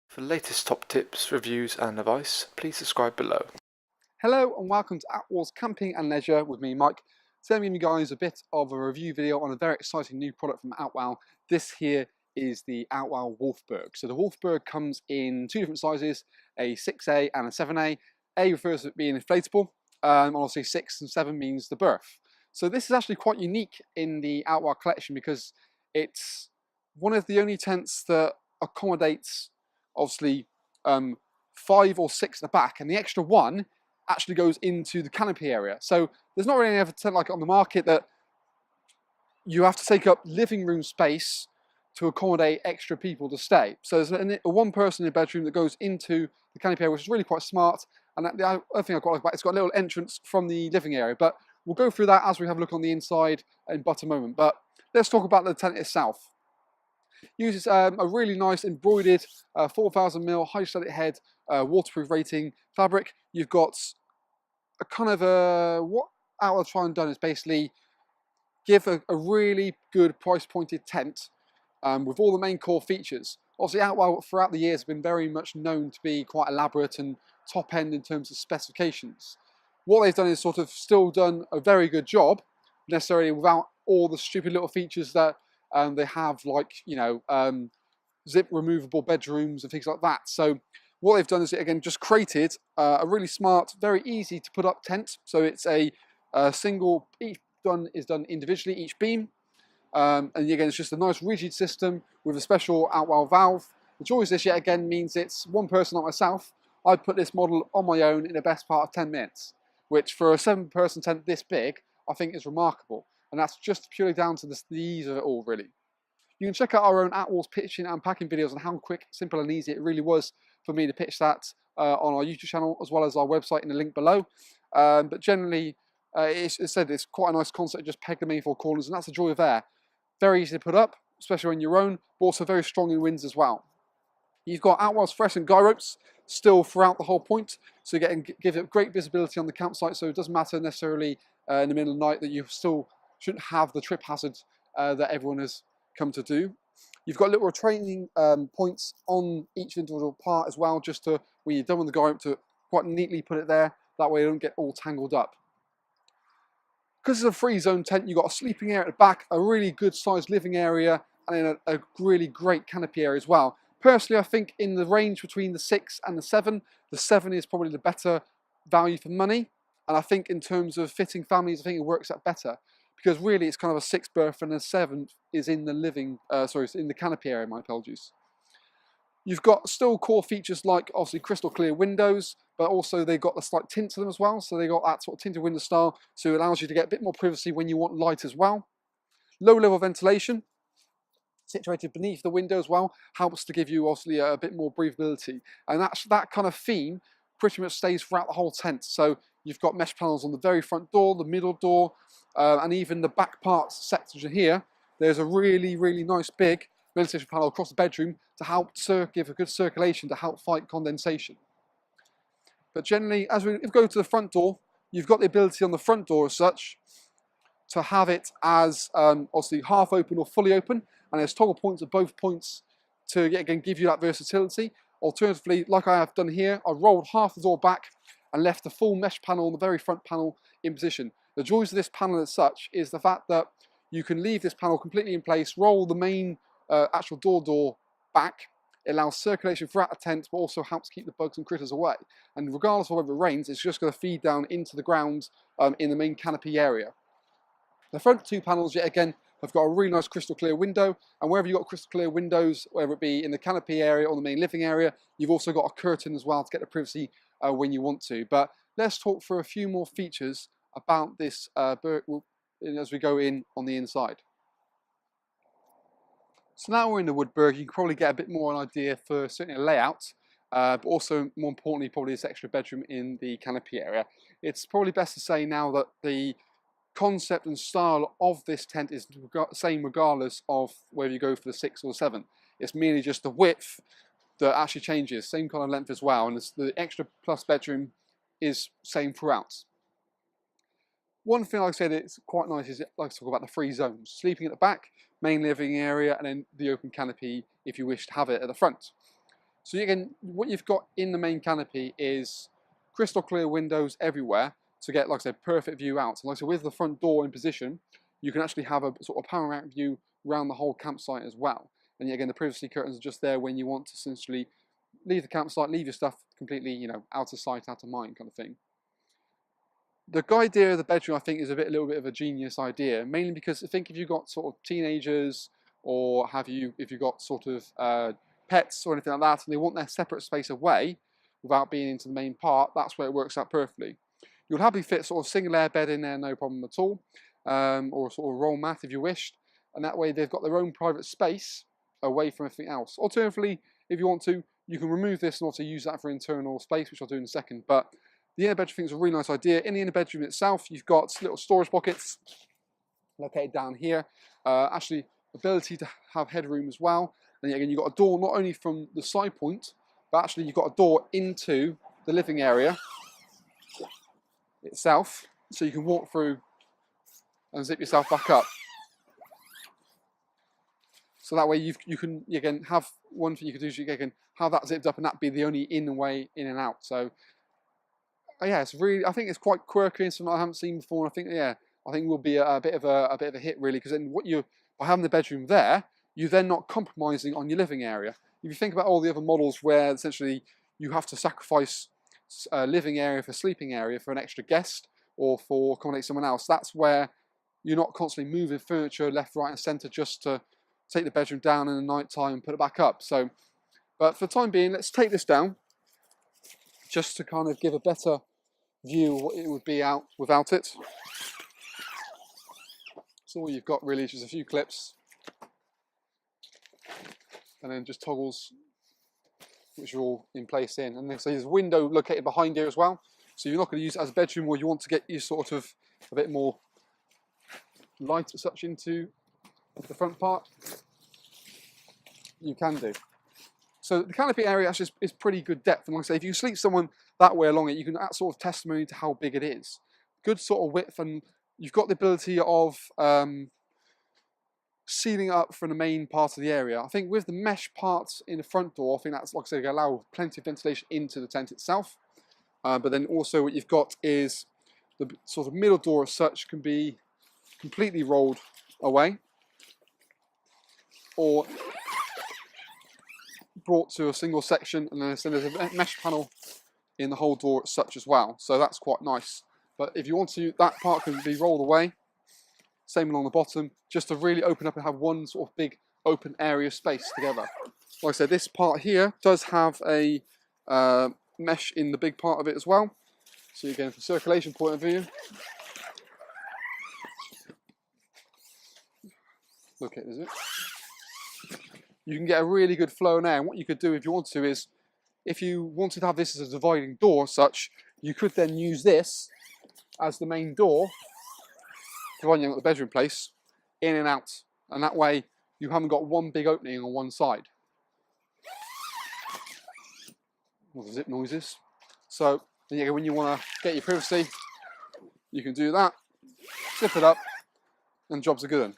For the latest top tips, reviews and advice, please subscribe below. Hello and welcome to Attwoolls Camping and Leisure with me, Mike. Today I'm giving you guys a bit of a review video on a very exciting new product from Outwell. This here is the Outwell Woodburg. So the Woodburg comes in two different sizes, a 6A and a 7A. A refers to it being inflatable, and obviously 6 and 7 means the berth. So this is actually quite unique in the Outwell collection because it's one of the only tents that accommodates obviously 5 or 6 at the back, and the extra one actually goes into the canopy area. So there's not really any other tent like it on the market that you have to take up living room space to accommodate extra people to stay. So there's a one person in a bedroom that goes into the canopy area, which is really quite smart. And the other thing I quite like about it, it's got a little entrance from the living area, but we'll go through that as we have a look on the inside in but a moment. But let's talk about the tent itself. Uses a really nice embroidered 4000mm hydrostatic head waterproof rating fabric. You've got a kind of what Outwell try and done is basically give a really good price pointed tent with all the main core features. Obviously Outwell throughout the years have been very much known to be quite elaborate and top end in terms of specifications. What they've done is sort of still done a very good job, necessarily without all the stupid little features that they have, like, you know, zip removable bedrooms and things like that. So what they've done is, again, just created a really smart, very easy to put up tent. So it's a single, each is done individually, each beam. And again, it's just a nice rigid system with a special Outwell valve. The joy of this yet again means it's one person like myself. I put this model on my own in the best part of 10 minutes, which for a 7-person tent this big, I think is remarkable. And that's just purely down to the ease of it all, really. You can check out our own Attwoolls pitching and packing videos on how quick, simple and easy it really was for me to pitch that on our YouTube channel, as well as our website in the link below. But generally, it's quite a nice concept, just peg the main 4 corners, and that's the joy of air. Very easy to put up, especially on your own, but also very strong in winds as well. You've got Outwell's fluorescent guy ropes still throughout the whole point, so you give it great visibility on the campsite, so it doesn't matter necessarily in the middle of the night that you still shouldn't have the trip hazard that everyone has come to do. You've got little training points on each individual part as well, just to, when you're done with the guy rope, to quite neatly put it there. That way you don't get all tangled up. Because it's a free zone tent, you've got a sleeping area at the back, a really good sized living area, and then a really great canopy area as well. Personally, I think in the range between the 6 and the 7 is probably the better value for money. And I think in terms of fitting families, I think it works out better. Because really it's kind of a 6 berth and a 7 is in the in the canopy area, my apologies. You've got still core features like obviously crystal clear windows, but also they've got a slight tint to them as well. So they got that sort of tinted window style, so it allows you to get a bit more privacy when you want light as well. Low level ventilation, situated beneath the window as well, helps to give you obviously a bit more breathability. And that kind of theme pretty much stays throughout the whole tent. So you've got mesh panels on the very front door, the middle door, and even the back parts section here. There's a really, really nice big ventilation panel across the bedroom to help give a good circulation to help fight condensation. But generally, if we go to the front door, you've got the ability on the front door as such to have it as obviously half open or fully open, and there's toggle points at both points to again give you that versatility. Alternatively, like I have done here, I rolled half the door back and left the full mesh panel on the very front panel in position. The joys of this panel as such is the fact that you can leave this panel completely in place, roll the main actual door back. It allows circulation throughout the tent, but also helps keep the bugs and critters away. And regardless of whether it rains, it's just going to feed down into the ground in the main canopy area. The front 2 panels, yet again, have got a really nice crystal clear window, and wherever you've got crystal clear windows, whether it be in the canopy area or the main living area, you've also got a curtain as well to get the privacy when you want to. But let's talk through a few more features about this as we go in on the inside. So now we're in the Woodburg, you can probably get a bit more an idea for certainly a layout, but also more importantly probably this extra bedroom in the canopy area. It's probably best to say now that the concept and style of this tent is the same regardless of whether you go for the 6 or 7. It's merely just the width that actually changes, same kind of length as well, and the extra plus bedroom is same throughout. One thing I said it's quite nice is like to talk about the three zones: sleeping at the back, main living area, and then the open canopy if you wish to have it at the front. So again, what you've got in the main canopy is crystal clear windows everywhere to get, like I said, perfect view out. So like I said, with the front door in position, you can actually have a sort of panoramic view around the whole campsite as well. And again, the privacy curtains are just there when you want to essentially leave the campsite, leave your stuff completely, you know, out of sight, out of mind kind of thing. The idea of the bedroom, I think, is a little bit of a genius idea, mainly because I think if you've got sort of teenagers or if you've got sort of pets or anything like that, and they want their separate space away without being into the main part, that's where it works out perfectly. You'll happily fit sort of single air bed in there, no problem at all, or sort of roll mat if you wished, and that way they've got their own private space away from everything else. Alternatively, if you want to, you can remove this and also use that for internal space, which I'll do in a second. But the inner bedroom thing is a really nice idea. In the inner bedroom itself, you've got little storage pockets located down here. Actually, ability to have headroom as well. And again, you've got a door not only from the side point, but actually you've got a door into the living area itself, so you can walk through and zip yourself back up. So that way you can again have one thing you can do is you can have that zipped up and that be the only in way in and out. So yeah, it's really, I think it's quite quirky and something I haven't seen before. And I think I think will be a bit of a hit really, because then by having the bedroom there, you're then not compromising on your living area. If you think about all the other models where essentially you have to sacrifice a living area for sleeping area for an extra guest or for accommodate someone else, that's where you're not constantly moving furniture left, right, and centre just to take the bedroom down in the night time and put it back up. So, but for the time being, let's take this down just to kind of give a better view of what it would be out without it. So all you've got really is just a few clips and then just toggles which are all in place in. And then so there's a window located behind here as well. So you're not going to use it as a bedroom, or you want to get you sort of a bit more light as such into the front part, you can do. So the canopy area actually is pretty good depth, and like I say, if you sleep someone that way along it, you can add sort of testimony to how big it is. Good sort of width, and you've got the ability of sealing up from the main part of the area. I think with the mesh parts in the front door, I think that's, like I say, allow plenty of ventilation into the tent itself. But then also what you've got is the sort of middle door as such can be completely rolled away or brought to a single section, and then there's a mesh panel in the whole door as such as well. So that's quite nice. But if you want to, that part can be rolled away. Same along the bottom, just to really open up and have one sort of big open area space together. Like I said, this part here does have a mesh in the big part of it as well. So again, from a circulation point of view, look at it, is it? You can get a really good flow in air. And what you could do if you want to is, if you wanted to have this as a dividing door as such, you could then use this as the main door, providing you've got the bedroom place, in and out. And that way you haven't got one big opening on one side. All the zip noises. So when you want to get your privacy, you can do that, zip it up, and jobs are good then.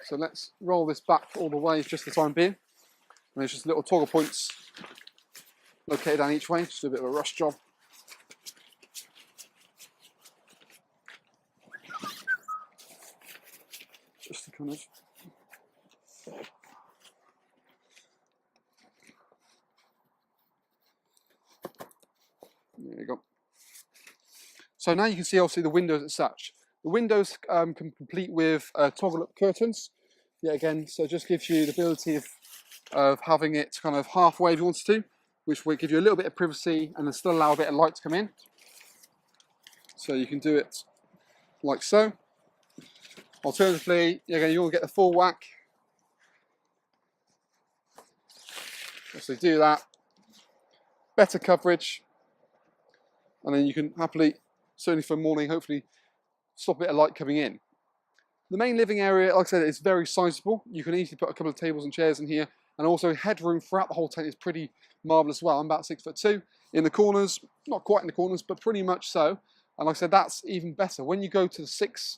So let's roll this back all the way just for the time being. And there's just little toggle points located down each way, just a bit of a rush job. Just to kind of there you go. So now you can see obviously the windows as such. The windows can complete with toggle up curtains. Yeah, again, so it just gives you the ability of having it kind of halfway if you wanted to, which will give you a little bit of privacy and then still allow a bit of light to come in. So you can do it like so. Alternatively, again, you want to get the full whack. So do that. Better coverage. And then you can happily, certainly for morning, hopefully stop a bit of light coming in. The main living area, like I said, is very sizable. You can easily put a couple of tables and chairs in here And also headroom throughout the whole tent is pretty marvellous as well. I'm about 6'2". In the corners, not quite in the corners, but pretty much so. And like I said, that's even better. When you go to the 6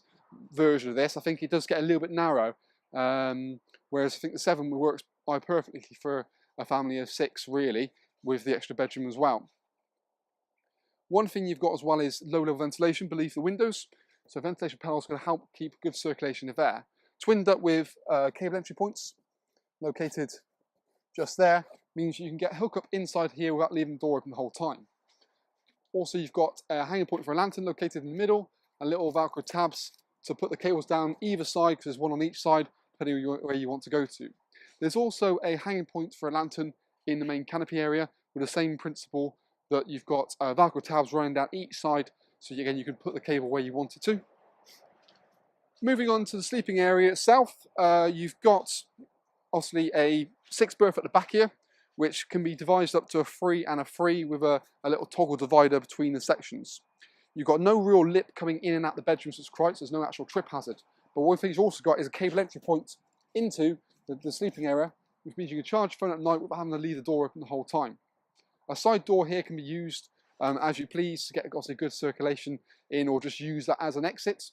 version of this, I think it does get a little bit narrow. Whereas I think the 7 works perfectly for a family of 6, really, with the extra bedroom as well. One thing you've got as well is low-level ventilation beneath the windows. So ventilation panels are going to help keep good circulation of air. Twinned up with cable entry points located just there, means you can get hook up inside here without leaving the door open the whole time. Also, you've got a hanging point for a lantern located in the middle, and little Velcro tabs to put the cables down either side, because there's one on each side, depending on where you want to go to. There's also a hanging point for a lantern in the main canopy area with the same principle that you've got Velcro tabs running down each side, so again you can put the cable where you want it to. Moving on to the sleeping area itself, you've got obviously a 6 berth at the back here, which can be divided up to a 3 and a 3 with a little toggle divider between the sections. You've got no real lip coming in and out the bedrooms as quite, so there's no actual trip hazard. But one thing you've also got is a cable entry point into the sleeping area, which means you can charge your phone at night without having to leave the door open the whole time. A side door here can be used as you please to get obviously good circulation in, or just use that as an exit.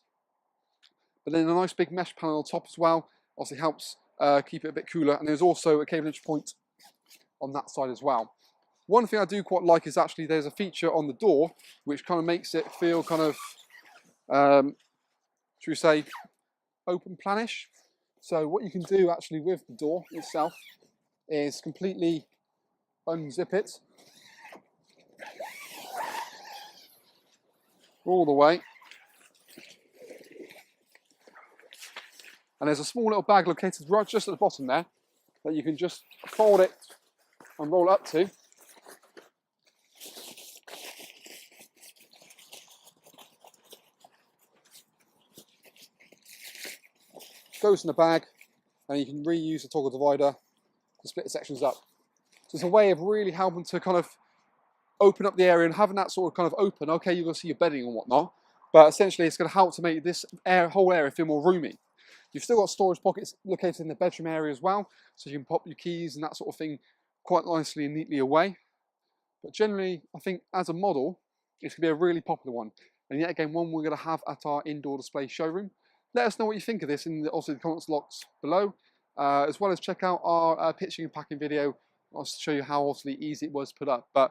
But then a nice big mesh panel on top as well obviously helps keep it a bit cooler. And there's also a cable entry point on that side as well. One thing I do quite like is actually there's a feature on the door which kind of makes it feel kind of, should we say, open planish. So what you can do actually with the door itself is completely unzip it all the way. And there's a small little bag located right just at the bottom there that you can just fold it and roll up to. Goes in the bag, and you can reuse the toggle divider to split the sections up. So it's a way of really helping to kind of open up the area and having that sort of kind of open. Okay, you're going to see your bedding and whatnot, but essentially it's going to help to make this whole area feel more roomy. You've still got storage pockets located in the bedroom area as well, so you can pop your keys and that sort of thing quite nicely and neatly away. But generally, I think as a model, it's going to be a really popular one. And yet again, one we're going to have at our indoor display showroom. Let us know what you think of this in also the comments box below, as well as check out our pitching and packing video. I'll show you how obviously easy it was to put up. But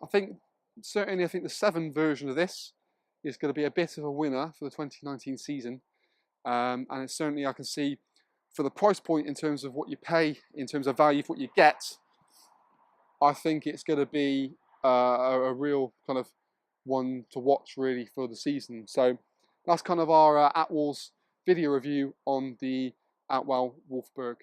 I think certainly the 7 version of this is going to be a bit of a winner for the 2019 season. And it's certainly, I can see, for the price point in terms of what you pay, in terms of value for what you get, I think it's going to be a real kind of one to watch really for the season. So that's kind of our Attwoolls video review on the Outwell Woodburg.